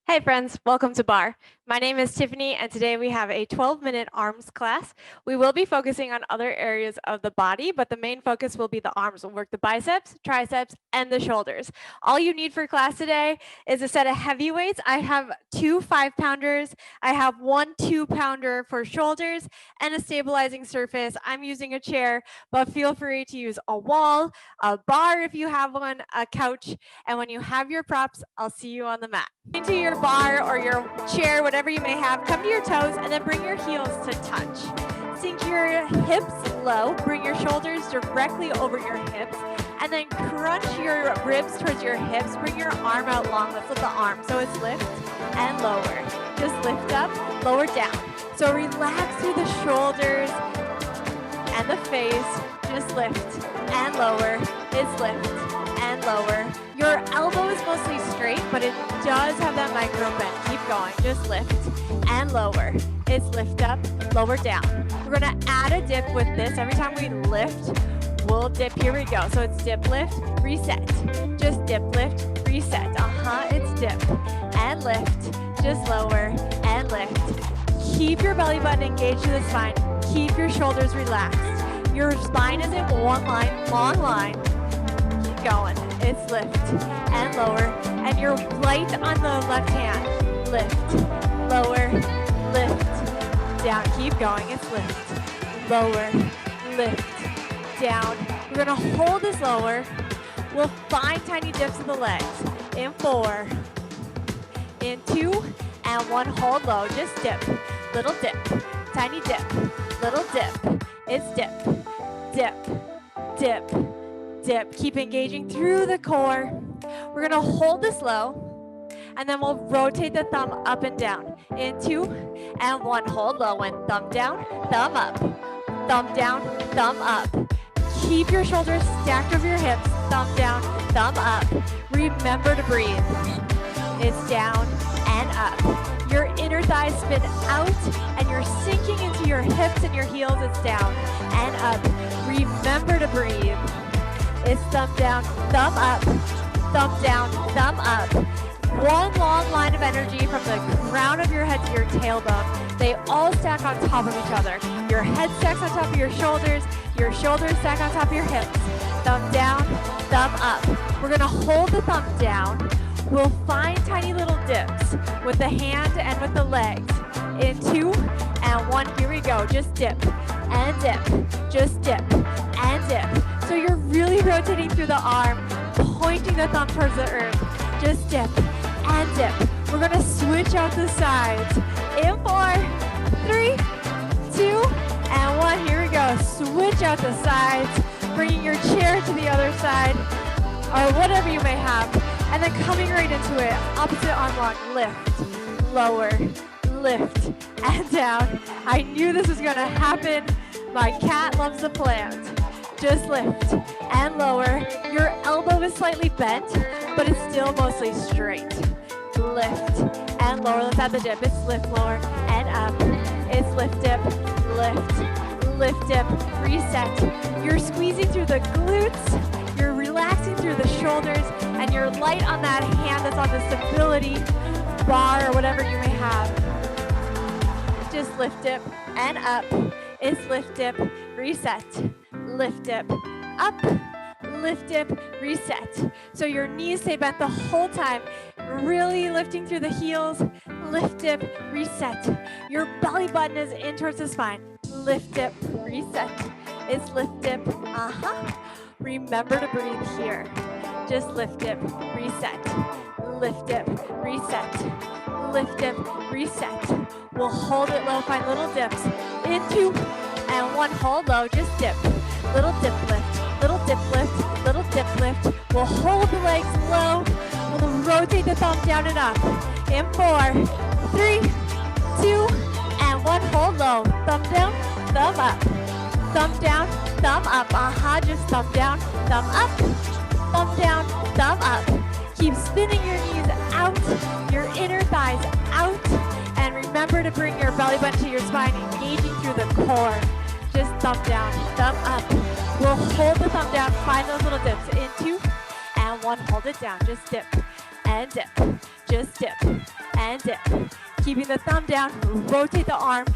Hey friends, welcome to Barre. My name is Tiffany and today we have a 12-minute arms class. We will be focusing on other areas of the body, but the main focus will be the arms. We'll work the biceps, triceps, and the shoulders. All you need for class today is a set of heavy weights. I have 2 5-pounders. I have 1 2-pounder for shoulders and a stabilizing surface. I'm using a chair, but feel free to use a wall, a bar if you have one, a couch, and when you have your props, I'll see you on the mat. Into your bar or your chair, whatever you may have, come to your toes and then bring your heels to touch. Sink your hips low, bring your shoulders directly over your hips, and then crunch your ribs towards your hips. Bring your arm out long. Let's lift the arm. So it's lift and lower. Just lift up, lower down. So relax through the shoulders and the face. Just lift and lower. It's lift and lower. Your elbow is mostly straight, but it does have that micro bend. Keep going. Just lift and lower. It's lift up, lower down. We're going to add a dip with this. Every time we lift, we'll dip. Here we go. So it's dip, lift, reset. Just dip, lift, reset. It's dip and lift. Just lower and lift. Keep your belly button engaged to the spine. Keep your shoulders relaxed. Your spine is in one line, long line. Keep going. It's lift and lower. And you're light on the left hand. Lift, lower, lift, down. Keep going. It's lift, lower, lift, down. We're going to hold this lower. We'll find tiny dips of the legs. In 4, in 2, and 1. Hold low. Just dip. Little dip. Tiny dip. Little dip. It's dip, dip, dip, dip. Keep engaging through the core. We're going to hold this low, and then we'll rotate the thumb up and down. In 2, and 1. Hold low and thumb down, thumb up, thumb down, thumb up. Keep your shoulders stacked over your hips. Thumb down, thumb up. Remember to breathe. It's down and up. Your inner thighs spin out and you're sinking into your hips and your heels. It's down and up. Remember to breathe. It's thumb down, thumb up, thumb down, thumb up. One long line of energy from the crown of your head to your tailbone. They all stack on top of each other. Your head stacks on top of your shoulders stack on top of your hips. Thumb down, thumb up. We're gonna hold the thumb down. We'll find tiny little dips with the hand and with the legs. In 2, and 1, here we go. Just dip and dip, just dip and dip. So you're really rotating through the arm, pointing the thumb towards the earth. Just dip and dip. We're gonna switch out the sides. In 4, 3, 2, and 1. Here we go. Switch out the sides, bringing your chair to the other side, or whatever you may have. And then coming right into it, opposite arm lock, lift, lower, lift, and down. I knew this was gonna happen. My cat loves the plant. Just lift and lower. Your elbow is slightly bent, but it's still mostly straight. Lift and lower. Let's add the dip. It's lift, lower, and up. It's lift, dip, lift, dip, reset. You're squeezing through the glutes. You're relaxing through the shoulders, and you're light on that hand that's on the stability bar or whatever you may have. Just lift dip and up. It's lift dip, reset, lift dip, up, lift dip, reset. So your knees stay bent the whole time, really lifting through the heels. Lift dip, reset. Your belly button is in towards the spine. Lift dip, reset. It's lift dip, Remember to breathe here. Just lift dip, reset. Lift dip, reset. Lift dip, reset. We'll hold it low, find little dips. In 2, and 1. Hold low, just dip. Little dip lift, little dip lift, little dip lift. We'll hold the legs low. We'll rotate the thumb down and up. In 4, 3, 2, and 1. Hold low. Thumb down, thumb up. Thumb down, thumb up. Just thumb down, thumb up. Thumb down, thumb up. Keep spinning your knees out, your inner thighs out. And remember to bring your belly button to your spine, engaging through the core. Just thumb down, thumb up. We'll hold the thumb down, find those little dips. In 2, and 1. Hold it down. Just dip and dip. Just dip and dip. Keeping the thumb down, rotate the arm.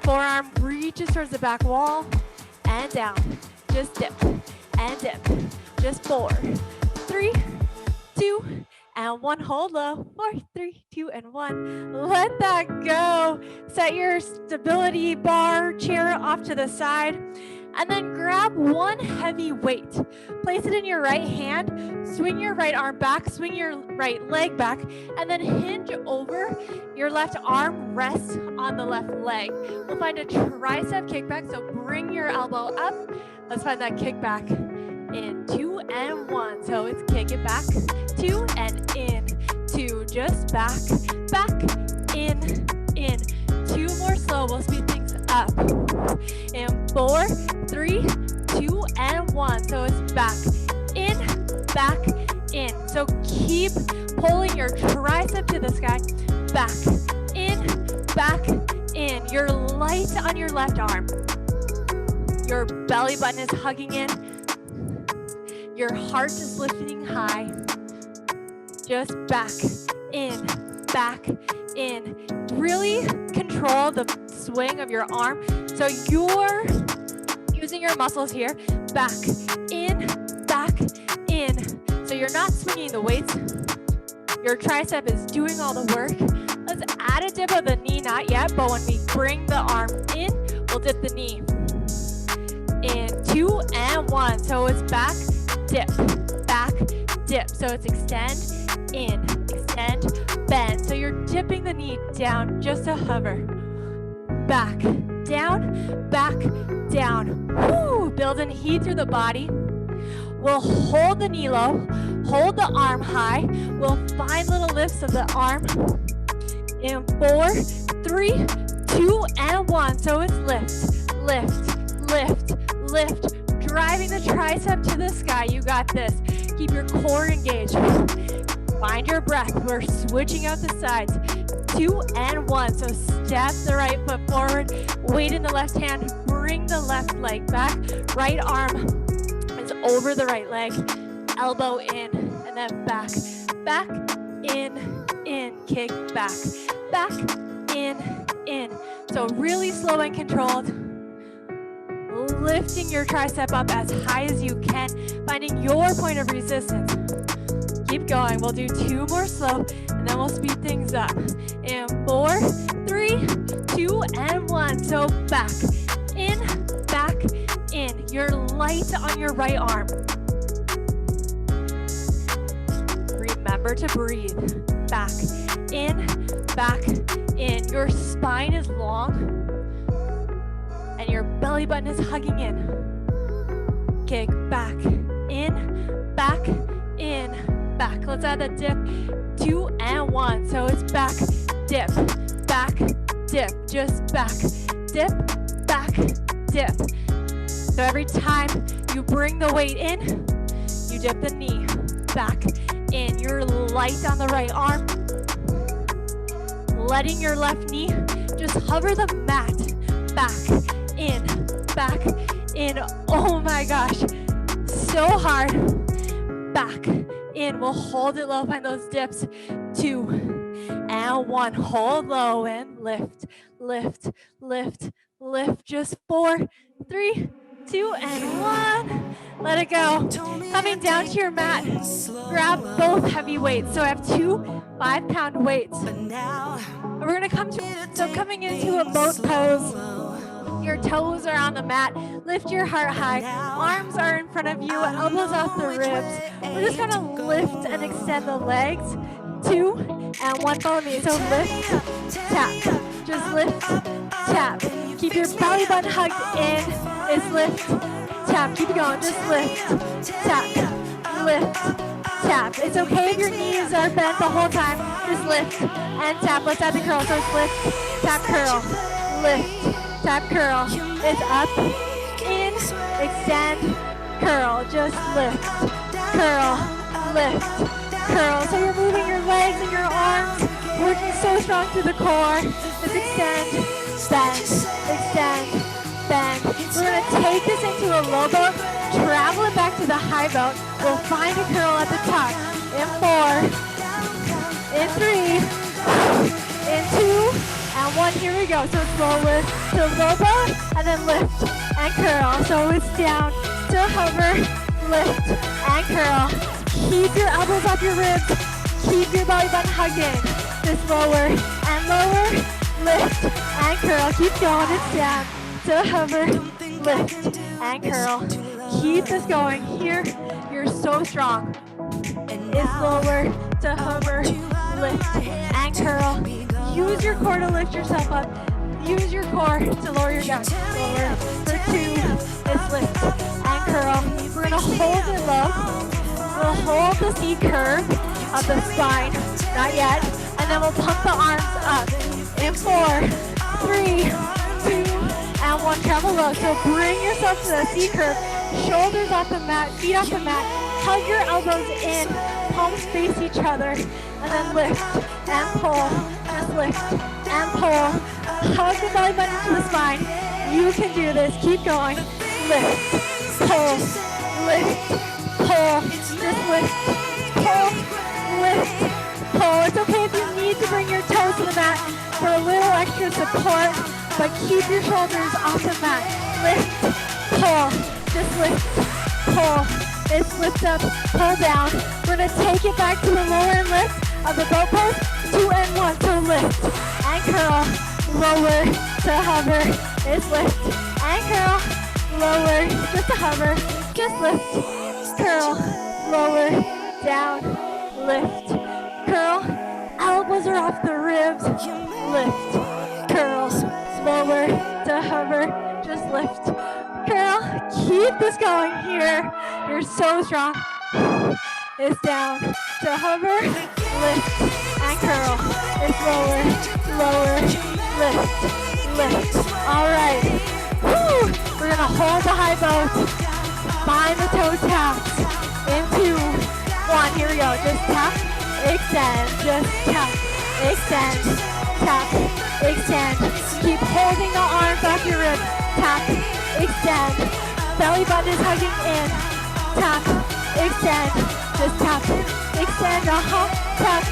Forearm reaches towards the back wall and down. Just dip and dip. Just 4, 3, 2, and 1. Hold low. 4, 3, 2, and 1. Let that go. Set your stability bar chair off to the side. And then grab one heavy weight. Place it in your right hand. Swing your right arm back. Swing your right leg back. And then hinge over. Your left arm rests on the left leg. We'll find a tricep kickback. So bring your elbow up. Let's find that kickback. In 2 and 1. So it's kick it back. 2 and in. 2. Just back. Back. In. 2 more slow. We'll speed things up. In 4, 3, 2, and 1. So it's back, in, back, in. So keep pulling your tricep to the sky. Back, in. You're light on your left arm. Your belly button is hugging in. Your heart is lifting high. Just back, in, back, in. Really control the swing of your arm. So you're using your muscles here. Back, in, So you're not swinging the weights. Your tricep is doing all the work. Let's add a dip of the knee, not yet, but when we bring the arm in, we'll dip the knee. In 2 and 1. So it's back, dip, So it's extend, in, extend, bend. So you're dipping the knee down just to hover. Back, down. Woo! Building heat through the body. We'll hold the knee low, hold the arm high. We'll find little lifts of the arm. In 4, 3, 2, and 1. So it's lift. Driving the tricep to the sky. You got this. Keep your core engaged. Find your breath. We're switching out the sides. 2 and 1. So step the right foot forward. Weight in the left hand. Bring the left leg back. Right arm is over the right leg. Elbow in and then back. Back, in. Kick back. Back, in. So really slow and controlled. Lifting your tricep up as high as you can. Finding your point of resistance. Keep going. We'll do 2 more slow, and then we'll speed things up. In 4, 3, 2, and 1. So back, in. You're light on your right arm. Remember to breathe. Back, in. Your spine is long, and your belly button is hugging in. Kick back, in, back. Let's add a dip. 2 and 1. So it's back, dip. Just back, dip. So every time you bring the weight in, you dip the knee. Back, in. You're light on the right arm. Letting your left knee just hover the mat. Back, in. Oh my gosh. So hard. Back, in. We'll hold it low. Find those dips. 2 and 1. Hold low and lift. Just 4, 3, 2, and 1. Let it go. Coming down to your mat. Grab both heavy weights. So I have 2 5-pound weights. And we're going to coming into a boat pose. Your toes are on the mat. Lift your heart high. Arms are in front of you. Elbows off the ribs. We're just going to lift and extend the legs. 2 and 1. Follow me. So lift, tap. Just lift, tap. Keep your belly button hugged in. It's lift, tap. Keep it going. Just lift, tap. It's okay if your knees are bent the whole time. Just lift and tap. Let's add the curl. So it's lift, tap, curl. Lift, tap, curl. It's up, in, extend, curl. Just lift, curl. So you're moving your legs and your arms, working so strong through the core. Just extend, bend. We're going to take this into a low boat, travel it back to the high boat. We'll find a curl at the top. In 4, in 3, in 2, and 1. Here we go. So slow lift to low bar, and then lift and curl. So it's down to hover, lift and curl. Keep your elbows up your ribs. Keep your belly button hugged in. Just lower and lower, lift and curl. Keep going. It's down to hover, lift and curl. Keep this going. Here, you're so strong. It's lower to hover, lift and curl. Use your core to lift yourself up. Use your core to lower your down. Lower for 2. It's lift and curl. We're gonna hold it low. We'll hold the C curve of the spine. Not yet. And then we'll pump the arms up. In 4, 3, 2, and 1. Travel low. So bring yourself to the C curve. Shoulders off the mat, feet off the mat. Hug your elbows in. Palms face each other. And then lift and pull. Just lift and pull. Hug the belly button to the spine. You can do this. Keep going. Lift, pull, lift, pull. Just lift, pull, lift, pull. It's okay if you need to bring your toes to the mat for a little extra support, but keep your shoulders off the mat. Lift, pull, just lift, pull. It's lift up, pull down. We're gonna take it back to the lower and lift of the boat pose. 2 and 1, so lift and curl, lower to hover. It's lift and curl, lower, just to hover. Just lift, curl, lower, down, lift, curl. Elbows are off the ribs. Lift, curl, lower to hover. Just lift, curl. Keep this going here. You're so strong. It's down to hover, lift, and curl. It's lower, lower, lift, lift. All right. Woo! We're gonna hold the high boat. Find the toe taps. In 2, 1. Here we go. Just tap, extend. Just tap, extend, tap, extend. Keep holding the arms off your ribs. Tap, extend. Belly button is hugging in. Tap, extend. Just tap, extend. Tap,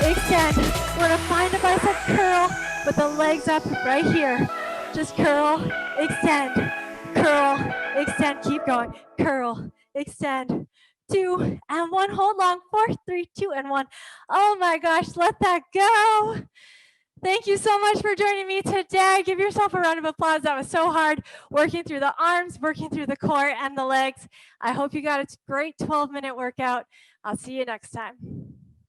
extend. We're gonna find a bicep curl with the legs up right here. Just curl, extend, curl, extend. Keep going. Curl, extend. 2 and 1. Hold long. 4, 3, 2 and 1. Oh my gosh, let that go. Thank you so much for joining me today. Give yourself a round of applause. That was so hard, working through the arms, working through the core and the legs. I hope you got a great 12-minute workout. I'll see you next time.